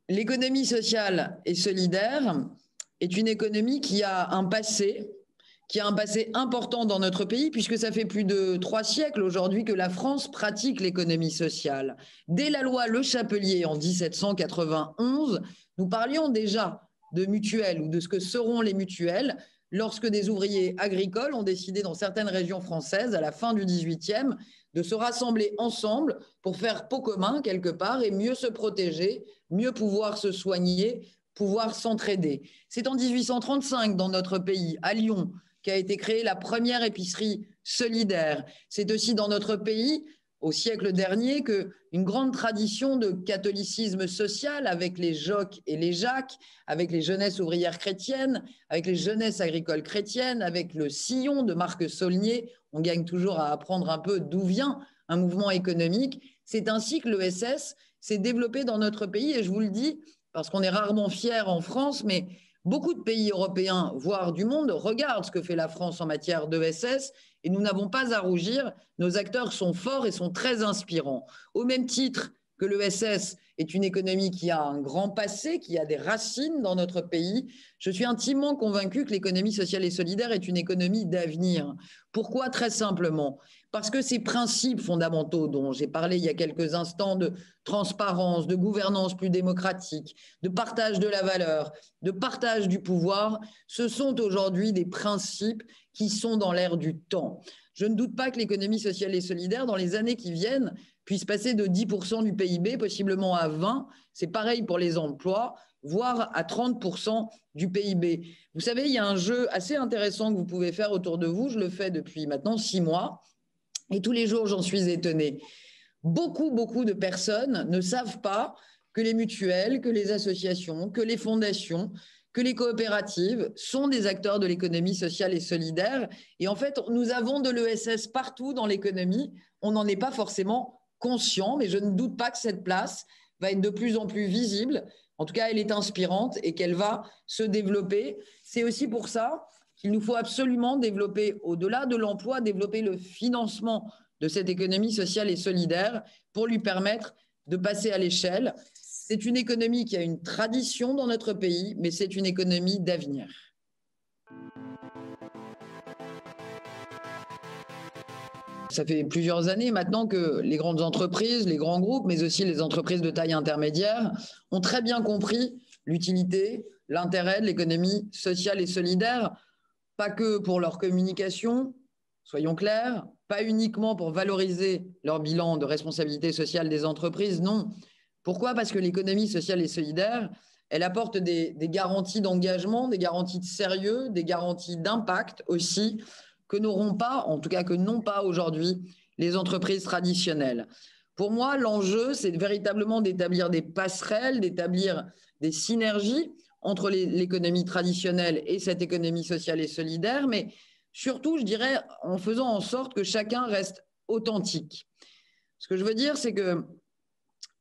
L'économie sociale et solidaire est une économie qui a un passé important dans notre pays, puisque ça fait plus de 3 siècles aujourd'hui que la France pratique l'économie sociale. Dès la loi Le Chapelier en 1791, nous parlions déjà de mutuelles ou de ce que seront les mutuelles lorsque des ouvriers agricoles ont décidé dans certaines régions françaises, à la fin du XVIIIe, de se rassembler ensemble pour faire pot commun quelque part et mieux se protéger, mieux pouvoir se soigner, pouvoir s'entraider. C'est en 1835 dans notre pays, à Lyon, qu'a été créée la première épicerie solidaire. C'est aussi dans notre pays, au siècle dernier, qu'une grande tradition de catholicisme social avec les Jocs et les Jacques, avec les jeunesses ouvrières chrétiennes, avec les jeunesses agricoles chrétiennes, avec le sillon de Marc Saulnier. On gagne toujours à apprendre un peu d'où vient un mouvement économique. C'est ainsi que l'ESS s'est développé dans notre pays, et je vous le dis, parce qu'on est rarement fiers en France, mais beaucoup de pays européens, voire du monde, regardent ce que fait la France en matière d'ESS, et nous n'avons pas à rougir. Nos acteurs sont forts et sont très inspirants. Au même titre que l'ESS est une économie qui a un grand passé, qui a des racines dans notre pays, je suis intimement convaincu que l'économie sociale et solidaire est une économie d'avenir. Pourquoi? Très simplement parce que ces principes fondamentaux dont j'ai parlé il y a quelques instants, de transparence, de gouvernance plus démocratique, de partage de la valeur, de partage du pouvoir, ce sont aujourd'hui des principes qui sont dans l'air du temps. Je ne doute pas que l'économie sociale et solidaire, dans les années qui viennent, puisse passer de 10% du PIB, possiblement à 20%. C'est pareil pour les emplois, voire à 30% du PIB. Vous savez, il y a un jeu assez intéressant que vous pouvez faire autour de vous. Je le fais depuis maintenant 6 mois. Et tous les jours, j'en suis étonnée. Beaucoup de personnes ne savent pas que les mutuelles, que les associations, que les fondations, que les coopératives sont des acteurs de l'économie sociale et solidaire. Et en fait, nous avons de l'ESS partout dans l'économie. On n'en est pas forcément conscient, mais je ne doute pas que cette place va être de plus en plus visible. En tout cas, elle est inspirante et qu'elle va se développer. C'est aussi pour ça qu'il nous faut absolument développer, au-delà de l'emploi, développer le financement de cette économie sociale et solidaire pour lui permettre de passer à l'échelle. C'est une économie qui a une tradition dans notre pays, mais c'est une économie d'avenir. Ça fait plusieurs années maintenant que les grandes entreprises, les grands groupes, mais aussi les entreprises de taille intermédiaire ont très bien compris l'utilité, l'intérêt de l'économie sociale et solidaire, pas que pour leur communication, soyons clairs, pas uniquement pour valoriser leur bilan de responsabilité sociale des entreprises, non. Pourquoi? Parce que l'économie sociale et solidaire, elle apporte des garanties d'engagement, des garanties de sérieux, des garanties d'impact aussi, que n'auront pas, en tout cas que n'ont pas aujourd'hui, les entreprises traditionnelles. Pour moi, l'enjeu, c'est véritablement d'établir des passerelles, d'établir des synergies entre l'économie traditionnelle et cette économie sociale et solidaire, mais surtout, je dirais, en faisant en sorte que chacun reste authentique. Ce que je veux dire, c'est que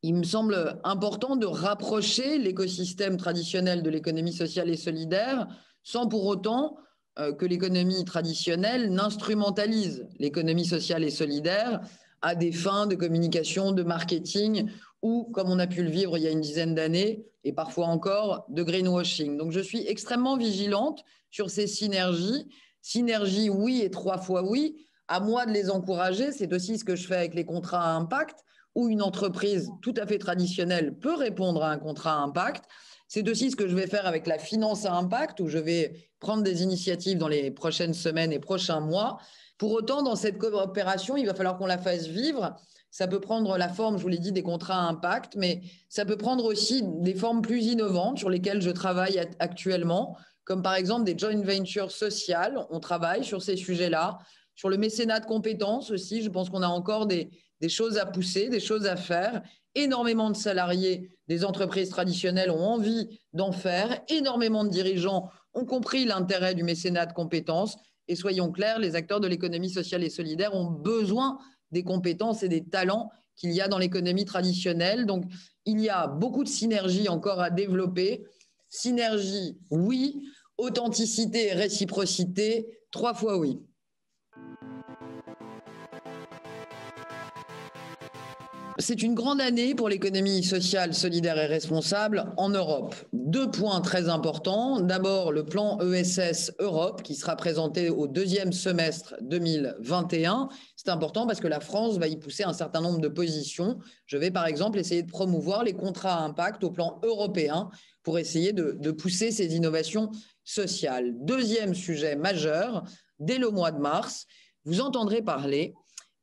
il me semble important de rapprocher l'écosystème traditionnel de l'économie sociale et solidaire sans pour autant que l'économie traditionnelle n'instrumentalise l'économie sociale et solidaire à des fins de communication, de marketing ou, comme on a pu le vivre il y a une dizaine d'années, et parfois encore, de greenwashing. Donc je suis extrêmement vigilante sur ces synergies. Synergie, oui, et 3 fois oui. À moi de les encourager. C'est aussi ce que je fais avec les contrats à impact, où une entreprise tout à fait traditionnelle peut répondre à un contrat à impact. C'est aussi ce que je vais faire avec la finance à impact, où je vais prendre des initiatives dans les prochaines semaines et prochains mois. Pour autant, dans cette coopération, il va falloir qu'on la fasse vivre. Ça peut prendre la forme, je vous l'ai dit, des contrats à impact, mais ça peut prendre aussi des formes plus innovantes sur lesquelles je travaille actuellement, comme par exemple des joint ventures sociales. On travaille sur ces sujets-là, sur le mécénat de compétences aussi. Je pense qu'on a encore des choses à pousser, des choses à faire. Énormément de salariés des entreprises traditionnelles ont envie d'en faire. Énormément de dirigeants ont compris l'intérêt du mécénat de compétences. Et soyons clairs, les acteurs de l'économie sociale et solidaire ont besoin des compétences et des talents qu'il y a dans l'économie traditionnelle. Donc, il y a beaucoup de synergies encore à développer. Synergie, oui. Authenticité et réciprocité, 3 fois oui. c'est une grande année pour l'économie sociale, solidaire et responsable en Europe. 2 points très importants. D'abord, le plan ESS Europe qui sera présenté au 2e semestre 2021. C'est important parce que la France va y pousser un certain nombre de positions. Je vais par exemple essayer de promouvoir les contrats à impact au plan européen pour essayer de pousser ces innovations sociales. 2e sujet majeur, dès le mois de mars, vous entendrez parler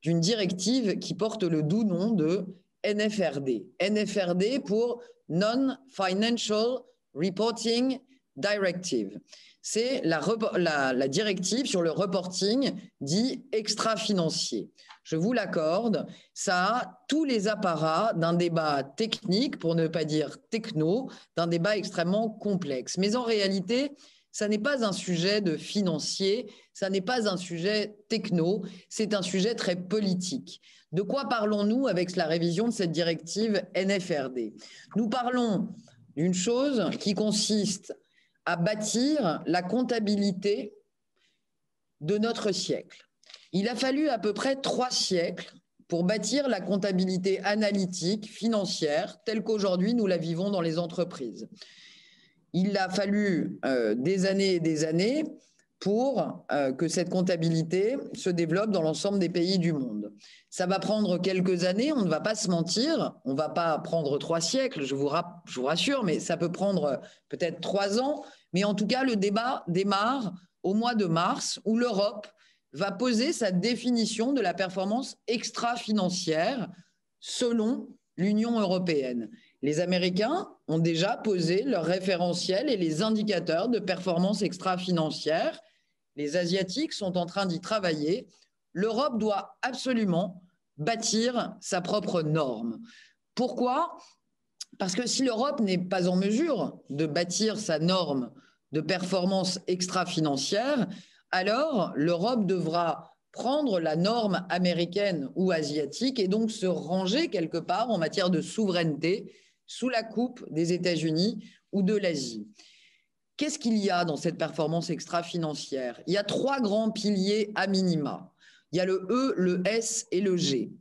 d'une directive qui porte le doux nom de NFRD. NFRD pour Non-Financial Reporting Directive. C'est la directive sur le reporting dit extra-financier. Je vous l'accorde, ça a tous les apparats d'un débat technique, pour ne pas dire techno, d'un débat extrêmement complexe. Mais en réalité, ça n'est pas un sujet de financier, ça n'est pas un sujet techno, c'est un sujet très politique. De quoi parlons-nous avec la révision de cette directive NFRD? Nous parlons d'une chose qui consiste à bâtir la comptabilité de notre siècle. Il a fallu à peu près 3 siècles pour bâtir la comptabilité analytique, financière, telle qu'aujourd'hui nous la vivons dans les entreprises. Il a fallu des années et des années pour que cette comptabilité se développe dans l'ensemble des pays du monde. Ça va prendre quelques années, on ne va pas se mentir, on ne va pas prendre 3 siècles, je vous rassure, mais ça peut prendre peut-être 3 ans. Mais en tout cas, le débat démarre au mois de mars où l'Europe va poser sa définition de la performance extra-financière selon l'Union européenne. Les Américains ont déjà posé leurs référentiels et les indicateurs de performance extra-financière. Les Asiatiques sont en train d'y travailler. L'Europe doit absolument bâtir sa propre norme. Pourquoi ? Parce que si l'Europe n'est pas en mesure de bâtir sa norme de performance extra-financière, alors l'Europe devra prendre la norme américaine ou asiatique et donc se ranger quelque part en matière de souveraineté sous la coupe des États-Unis ou de l'Asie. Qu'est-ce qu'il y a dans cette performance extra-financière? Il y a 3 grands piliers à minima. Il y a le E, le S et le G.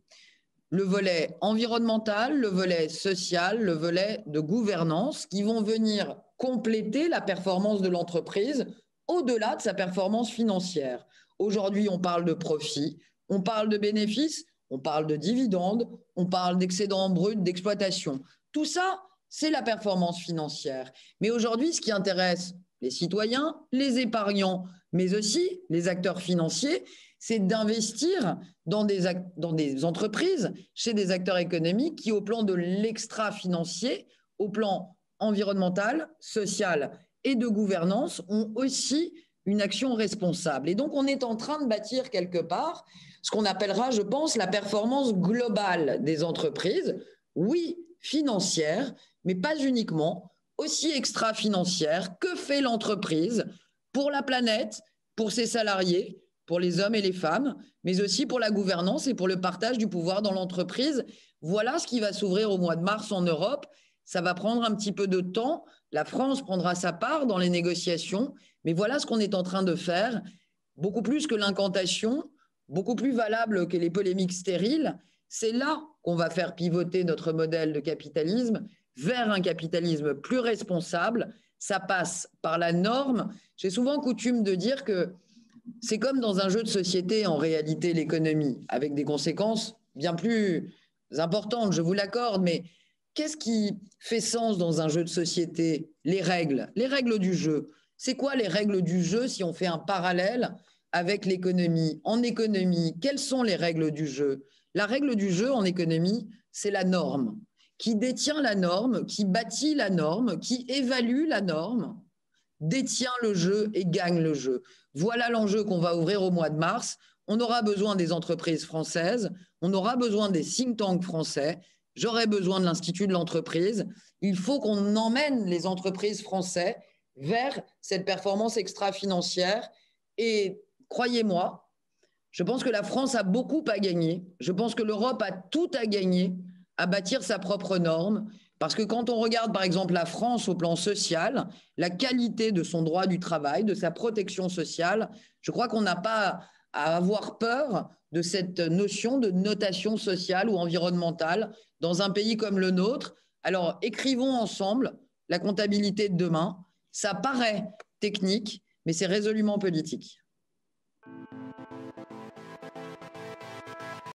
Le volet environnemental, le volet social, le volet de gouvernance qui vont venir compléter la performance de l'entreprise au-delà de sa performance financière. Aujourd'hui, on parle de profit, on parle de bénéfices, on parle de dividendes, on parle d'excédent brut d'exploitation. Tout ça, c'est la performance financière. Mais aujourd'hui, ce qui intéresse les citoyens, les épargnants, mais aussi les acteurs financiers, c'est d'investir dans des entreprises, chez des acteurs économiques qui, au plan de l'extra-financier, au plan environnemental, social et de gouvernance, ont aussi une action responsable. Et donc, on est en train de bâtir quelque part ce qu'on appellera, je pense, la performance globale des entreprises. Oui, financière, mais pas uniquement, aussi extra-financière. Que fait l'entreprise pour la planète, pour ses salariés, pour les hommes et les femmes, mais aussi pour la gouvernance et pour le partage du pouvoir dans l'entreprise? Voilà ce qui va s'ouvrir au mois de mars en Europe. Ça va prendre un petit peu de temps. La France prendra sa part dans les négociations, mais voilà ce qu'on est en train de faire. Beaucoup plus que l'incantation, beaucoup plus valable que les polémiques stériles. C'est là qu'on va faire pivoter notre modèle de capitalisme vers un capitalisme plus responsable. Ça passe par la norme. J'ai souvent coutume de dire que c'est comme dans un jeu de société, en réalité, l'économie, avec des conséquences bien plus importantes, je vous l'accorde, mais qu'est-ce qui fait sens dans un jeu de société? Les règles du jeu. C'est quoi les règles du jeu si on fait un parallèle avec l'économie? En économie, quelles sont les règles du jeu? La règle du jeu en économie, c'est la norme. Qui détient la norme, qui bâtit la norme, qui évalue la norme, détient le jeu et gagne le jeu. Voilà l'enjeu qu'on va ouvrir au mois de mars. On aura besoin des entreprises françaises, on aura besoin des think tanks français, j'aurai besoin de l'Institut de l'entreprise. Il faut qu'on emmène les entreprises françaises vers cette performance extra-financière. Et croyez-moi, je pense que la France a beaucoup à gagner. Je pense que l'Europe a tout à gagner à bâtir sa propre norme. Parce que quand on regarde, par exemple, la France au plan social, la qualité de son droit du travail, de sa protection sociale, je crois qu'on n'a pas à avoir peur de cette notion de notation sociale ou environnementale dans un pays comme le nôtre. Alors, écrivons ensemble la comptabilité de demain. Ça paraît technique, mais c'est résolument politique.